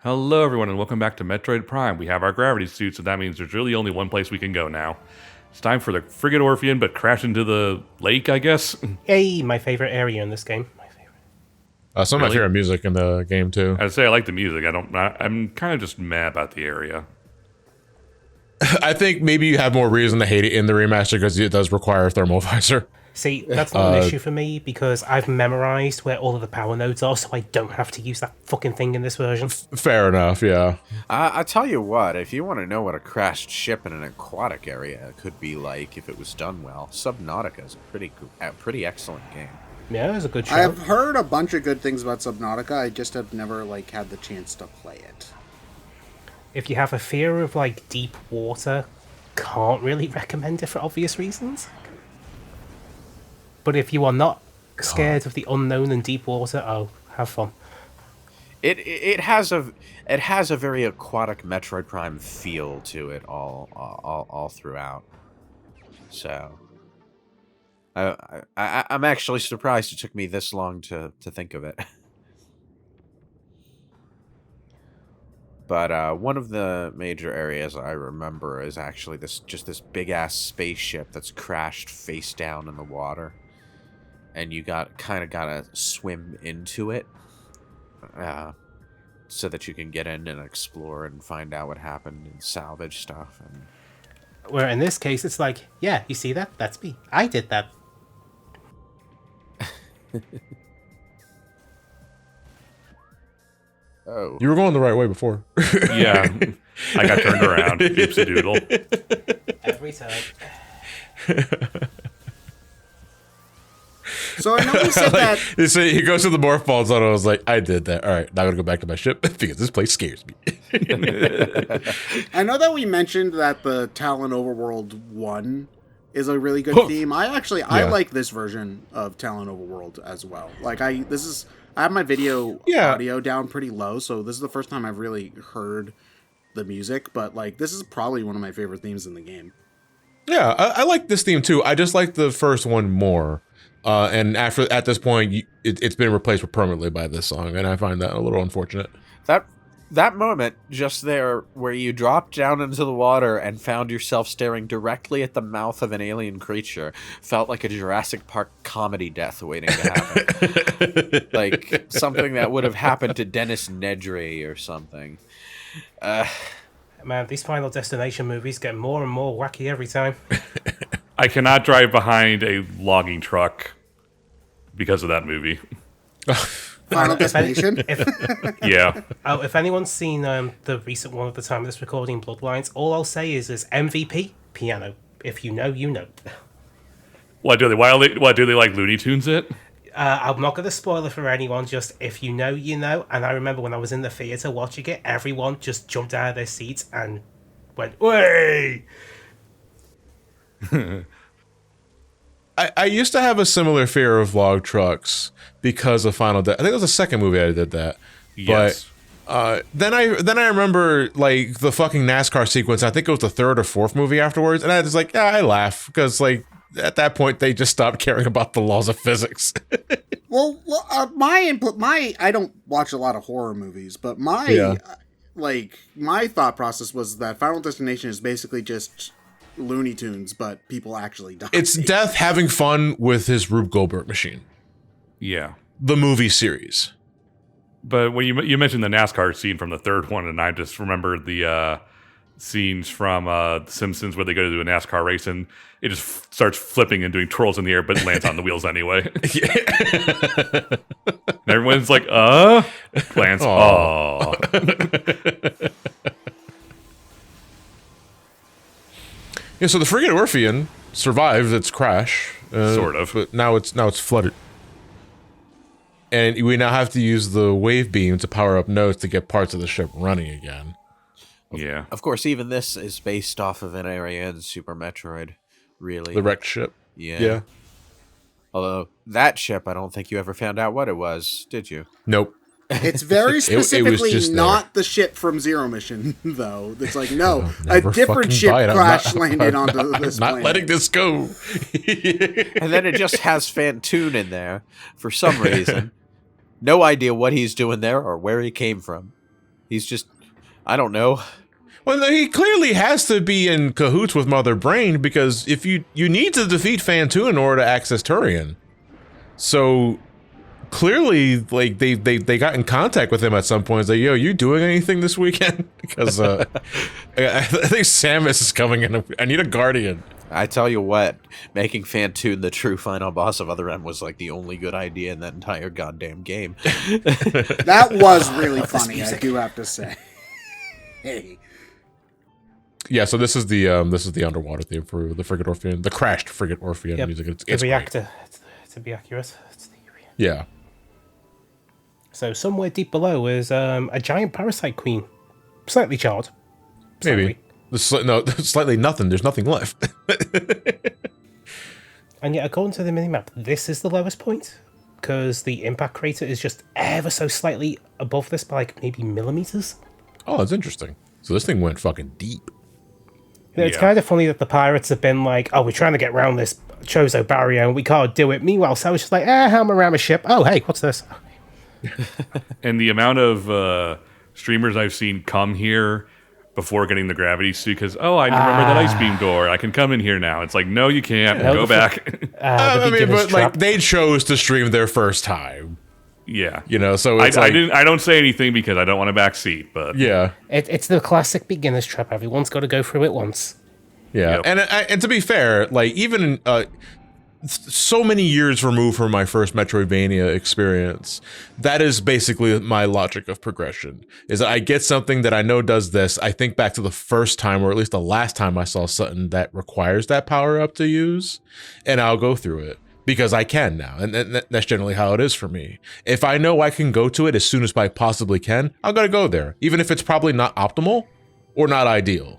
Hello, everyone, and welcome back to Metroid Prime. We have our gravity suits, so that means there's really only one place we can go now. It's time for the Frigate Orpheon, but crash into the lake, I guess. Yay, my favorite area in this game. My favorite. Some of my Really? favorite music in the game too. I'd say I like the music. I'm kind of just mad about the area. I think maybe you have more reason to hate it in the remaster because it does require a thermal visor. See, that's not an issue for me because I've memorized where all of the power nodes are, so I don't have to use that fucking thing in this version. Fair enough, yeah. I tell you what, if you want to know what a crashed ship in an aquatic area could be like if it was done well, Subnautica is a pretty excellent game. Yeah, it was a good show. I've heard a bunch of good things about Subnautica. I just have never had the chance to play it. If you have a fear of deep water, can't really recommend it for obvious reasons. But if you are not scared of the unknown and deep water, oh, have fun. It has a very aquatic Metroid Prime feel to it all throughout. So I'm actually surprised it took me this long to think of it. But one of the major areas I remember is actually this big ass spaceship that's crashed face down in the water, and you gotta swim into it, so that you can get in and explore and find out what happened and salvage stuff. And Where in this case, it's like, yeah, you see that? That's me. I did that. oh, You were going the right way before. Yeah, I got turned around. Oopsie doodle. Every time. So I know we said that. So he goes to the morph ball zone. I was like, I did that. All right, now I gotta go back to my ship because this place scares me. I know that we mentioned that the Tallon Overworld 1 is a really good theme. I like this version of Tallon Overworld as well. I have my video audio down pretty low, so this is the first time I've really heard the music, but this is probably one of my favorite themes in the game. Yeah, I like this theme too. I just like the first one more. And at this point, it's been replaced permanently by this song, and I find that a little unfortunate. that moment just there where you dropped down into the water and found yourself staring directly at the mouth of an alien creature felt like a Jurassic Park comedy death waiting to happen. Like something that would have happened to Dennis Nedry or something. Man, these Final Destination movies get more and more wacky every time. I cannot drive behind a logging truck because of that movie. Final Destination? Yeah. Oh, if anyone's seen the recent one at the time of this recording, Bloodlines, all I'll say is MVP, piano. If you know, you know. What do they? Why do they like Looney Tunes it? I'm not going to spoil it for anyone, just if you know, you know. And I remember when I was in the theatre watching it, everyone just jumped out of their seats and went, "Way!" I used to have a similar fear of log trucks because of I think it was the second movie I did that. Yes. But then I remember the fucking NASCAR sequence. I think it was the third or fourth movie afterwards, and I was like, I laugh because at that point they just stopped caring about the laws of physics. my I don't watch a lot of horror movies, but my thought process was that Final Destination is basically just Looney Tunes, but people actually die. It's Death having fun with his Rube Goldberg machine. Yeah. The movie series. But when you mentioned the NASCAR scene from the third one, and I just remembered the scenes from The Simpsons where they go to do a NASCAR race and it just starts flipping and doing twirls in the air, but lands on the wheels anyway. And everyone's like, lands. Oh. So the Frigate Orpheon survived its crash, Sort of. but now it's flooded, and we now have to use the wave beam to power up nodes to get parts of the ship running again. Yeah. Of course, even this is based off of an area in Super Metroid, really. The wrecked ship. Yeah. Although, that ship, I don't think you ever found out what it was, did you? Nope. It's very specifically just not the ship from Zero Mission, though. It's like, no, a Never different fucking ship buy it. crash landed onto this Not planet. letting this go. And then it just has Fantoon in there for some reason. No idea what he's doing there or where he came from. He's just, I don't know. Well, he clearly has to be in cahoots with Mother Brain, because if you need to defeat Fan 2 in order to access Turian. So clearly, like, they got in contact with him at some point. It's like, yo, you doing anything this weekend? Because I think Samus is coming in. I need a guardian. I tell you what, making Fan 2 the true final boss of Other M was like the only good idea in that entire goddamn game. That was really funny, I do have to say. Hey. Yeah, so this is the underwater theme for the Frigate Orpheon, the crashed Frigate Orpheon music. It's the reactor, to be accurate. Yeah. So somewhere deep below is a giant parasite queen, slightly charred. Maybe. Slightly nothing. There's nothing left. And yet, according to the minimap, this is the lowest point, because the impact crater is just ever so slightly above this by like maybe millimeters. Oh, that's interesting. So this thing went fucking deep. It's kind of funny that the pirates have been like, oh, we're trying to get around this Chozo barrier and we can't do it. Meanwhile, Samus just like, I'm around a ship. Oh, hey, what's this? And the amount of streamers I've seen come here before getting the gravity suit because, I remember that ice beam door. I can come in here now. It's like, no, you can't. Go back. I mean, but like they chose to stream their first time. Yeah. You know, so it's I don't say anything because I don't want to backseat, but yeah. It's the classic beginner's trap. Everyone's got to go through it once. Yeah. Yep. And to be fair, like even so many years removed from my first Metroidvania experience, that is basically my logic of progression. Is that I get something that I know does this, I think back to the first time or at least the last time I saw something that requires that power up to use, and I'll go through it. Because I can now, and that's generally how it is for me. If I know I can go to it as soon as I possibly can, I'm gonna go there, even if it's probably not optimal or not ideal.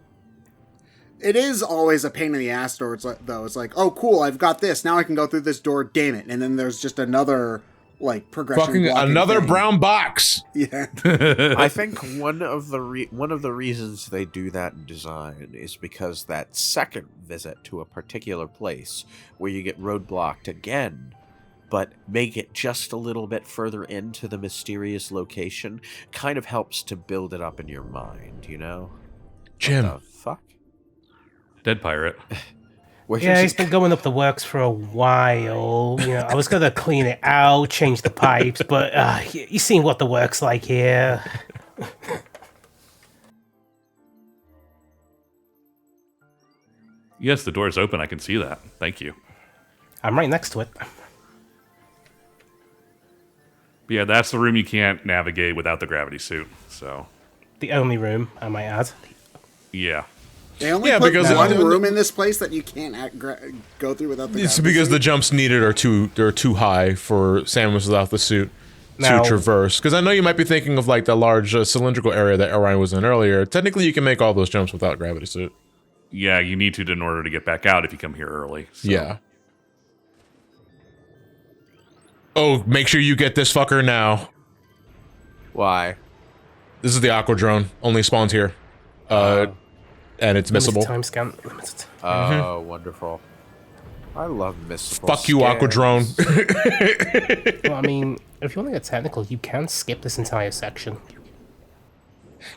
It is always a pain in the ass though. It's like, oh cool, I've got this. Now I can go through this door. Damn it! And then there's just another like progression. Fucking another thing. Brown box. Yeah. I think one of the reasons they do that in design is because that second visit to a particular place where you get roadblocked again, but make it just a little bit further into the mysterious location, kind of helps to build it up in your mind. You know, Jim. What the fuck? Dead pirate. Yeah, he's been going up the works for a while. You know, I was going to clean it out, change the pipes, but you seen what the work's like here. Yes, the door is open. I can see that. Thank you. I'm right next to it. But yeah, that's the room you can't navigate without the gravity suit. So the only room, I might add. Yeah. They only put one room in this place that you can't go through without the. It's because the jumps needed are too high for Samus without the suit to traverse. Because I know you might be thinking of like the large cylindrical area that Orion was in earlier. Technically, you can make all those jumps without gravity suit. Yeah, you need to in order to get back out if you come here early. So. Yeah. Oh, make sure you get this fucker now. Why? This is the Aqua Drone. Only spawns here. And it's missable. Time scan. Limited. Oh, wonderful. I love missable. Fuck you, Aqua Drone. Well, I mean, if you want to get technical, you can skip this entire section.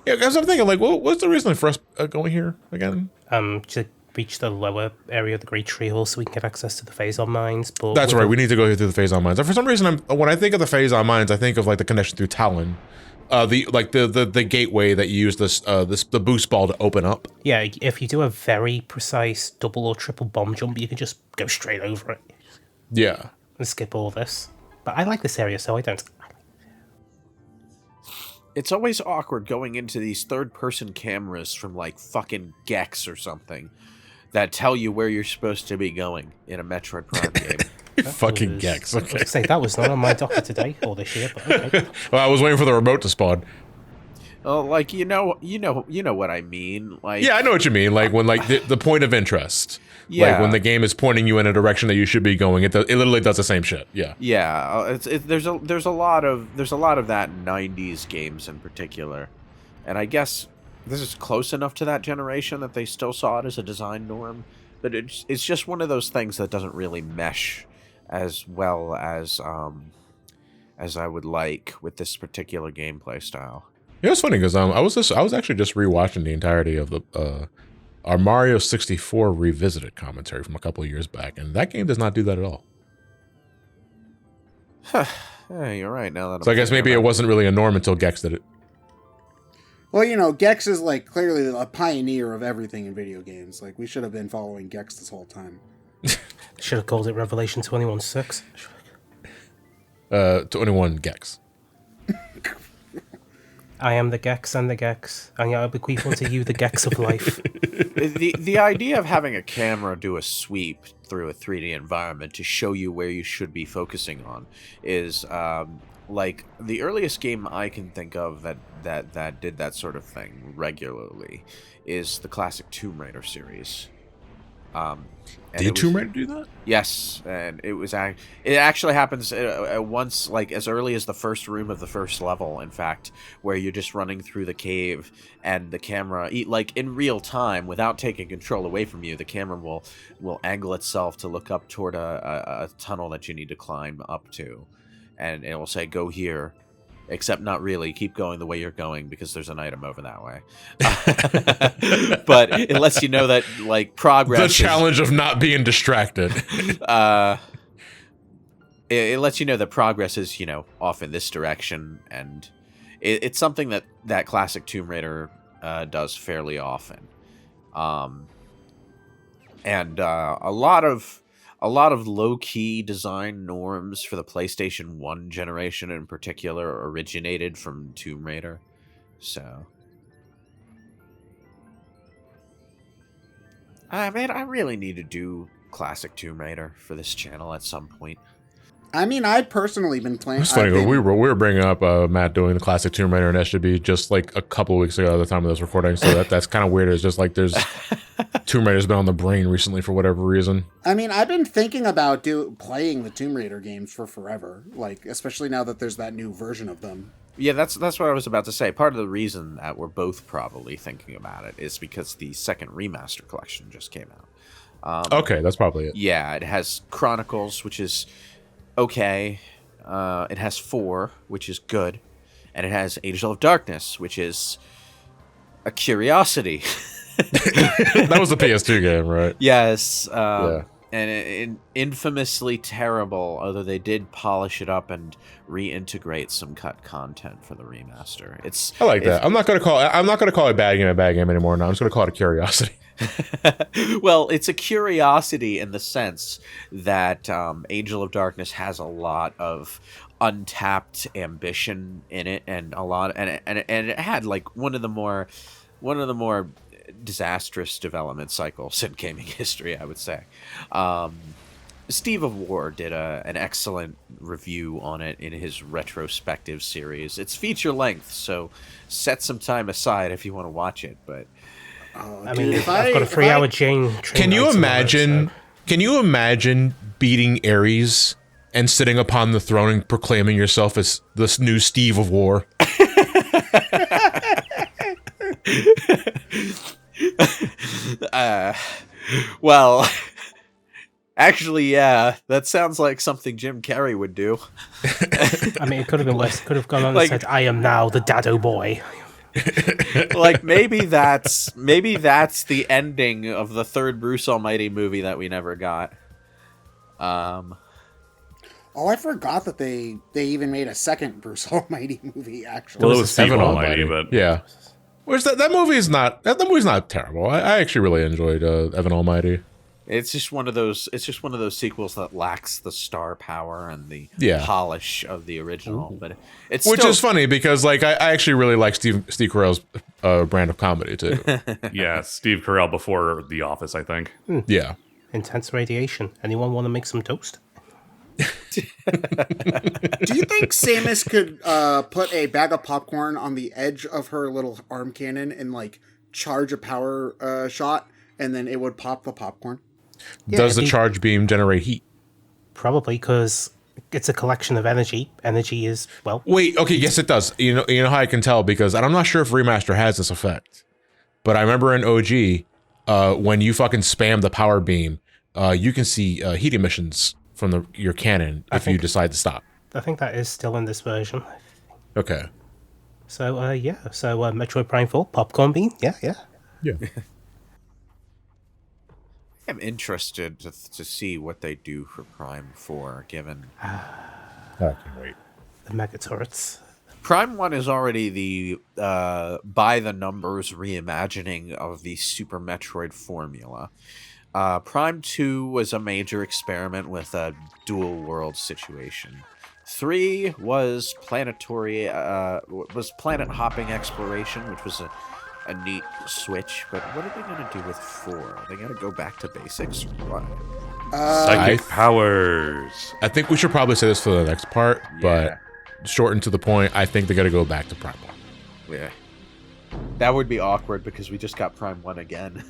Yeah, because I'm thinking, like, what's the reason for us going here again? To reach the lower area of the Great Tree Hall so we can get access to the Phazon mines. But that's right, we need to go through the Phazon mines. And for some reason, when I think of the Phazon mines, I think of, like, the connection through Tallon. The gateway that you use the boost ball to open up. Yeah, if you do a very precise double or triple bomb jump, you can just go straight over it. Yeah. And skip all this. But I like this area, so I don't. It's always awkward going into these third-person cameras from, like, fucking Gex or something that tell you where you're supposed to be going in a Metroid Prime game. Fucking Gex. Okay. I was gonna say, that was not on my docket today or this year, but okay. Well, I was waiting for the remote to spawn. Oh, like, you know what I mean. Like, yeah, I know what you mean. Like when the point of interest. Yeah. Like when the game is pointing you in a direction that you should be going, it literally does the same shit. Yeah. Yeah. There's a lot of that in 90s games in particular, and I guess this is close enough to that generation that they still saw it as a design norm, but it's just one of those things that doesn't really mesh as well as I would like with this particular gameplay style. You know, it's funny because I was actually just rewatching the entirety of the our Mario 64 Revisited commentary from a couple of years back, and that game does not do that at all. Yeah, you're right. Now that So I guess maybe it wasn't really a norm until Gex did it. Well, you know, Gex is like clearly a pioneer of everything in video games. Like, we should have been following Gex this whole time. Should have called it Revelation 21:6. 21 Gex. I am the Gex and the Gex, and I bequeath unto you the Gex of life. The idea of having a camera do a sweep through a 3D environment to show you where you should be focusing on is like the earliest game I can think of that did that sort of thing regularly is the classic Tomb Raider series. Did Tomb Raider do that? Yes, and it actually happens once, like as early as the first room of the first level, in fact, where you're just running through the cave and the camera, like in real time, without taking control away from you, the camera will angle itself to look up toward a tunnel that you need to climb up to, and it will say, go here. Except not really. Keep going the way you're going because there's an item over that way. But it lets you know that like progress. The challenge of not being distracted. It lets you know that progress is, you know, off in this direction, and it's something that classic Tomb Raider does fairly often. And a lot of low-key design norms for the PlayStation 1 generation in particular originated from Tomb Raider. So, I mean, I really need to do classic Tomb Raider for this channel at some point. I mean, I've personally been playing... It's funny, we were bringing up Matt doing the classic Tomb Raider and SGB just like a couple of weeks ago at the time of this recording, so that's kind of weird. It's just like there's... Tomb Raider's been on the brain recently for whatever reason. I mean, I've been thinking about playing the Tomb Raider games for forever, like especially now that there's that new version of them. Yeah, that's what I was about to say. Part of the reason that we're both probably thinking about it is because the second remaster collection just came out. Okay, that's probably it. Yeah, it has Chronicles, which is okay. It has 4, which is good. And it has Angel of Darkness, which is a curiosity. That was the PS2 game, right? Yes. Yeah. And infamously terrible, although they did polish it up and reintegrate some cut content for the remaster. I like that. I'm not gonna call it a bad game anymore. Now I'm just gonna call it a curiosity. Well, it's a curiosity in the sense that Angel of Darkness has a lot of untapped ambition in it, and it had like one of the more disastrous development cycles in gaming history, I would say. Steve of War did an excellent review on it in his retrospective series. It's feature length, so set some time aside if you want to watch it. But I mean, I've got a 3-hour train. Can you imagine? Can you imagine beating Ares and sitting upon the throne and proclaiming yourself as this new Steve of War? Well, actually, yeah, that sounds like something Jim Carrey would do. I mean, it could have been worse. It could have gone on and said, "I am now the Dado boy." Like maybe that's the ending of the third Bruce Almighty movie that we never got. Oh, I forgot that they even made a second Bruce Almighty movie. Actually, Well, it was Steve Almighty, but yeah. Where's that movie's not terrible. I actually really enjoyed Evan Almighty. It's just one of those sequels that lacks the star power and the polish of the original. Ooh. But it's which is funny because like I actually really like Steve Carell's brand of comedy too. yeah, Steve Carell before The Office, I think. Yeah. Intense radiation. Anyone want to make some toast? Do you think Samus could put a bag of popcorn on the edge of her little arm cannon and like charge a power shot, and then it would pop the popcorn? Yeah, does the charge beam generate heat? Probably, because it's a collection of energy. Energy is, well... Wait, okay, yes it does. You know how I can tell? Because I'm not sure if Remaster has this effect. But I remember in OG, when you fucking spam the power beam, you can see heat emissions from your cannon if you decide to stop. I think that is still in this version. Okay. So Metroid Prime 4, popcorn bean, yeah. I'm interested to see what they do for Prime 4, given I can't wait. The mega turrets. Prime 1 is already the by the numbers reimagining of the Super Metroid formula. Prime 2 was a major experiment with a dual world situation. 3 was planet hopping exploration, which was a neat switch. But what are they going to do with 4? Are they going to go back to basics or what? Psychic powers. I think we should probably say this for the next part, Yeah. but shortened to the point, I think they got to go back to Prime 1. Yeah. That would be awkward because we just got Prime 1 again.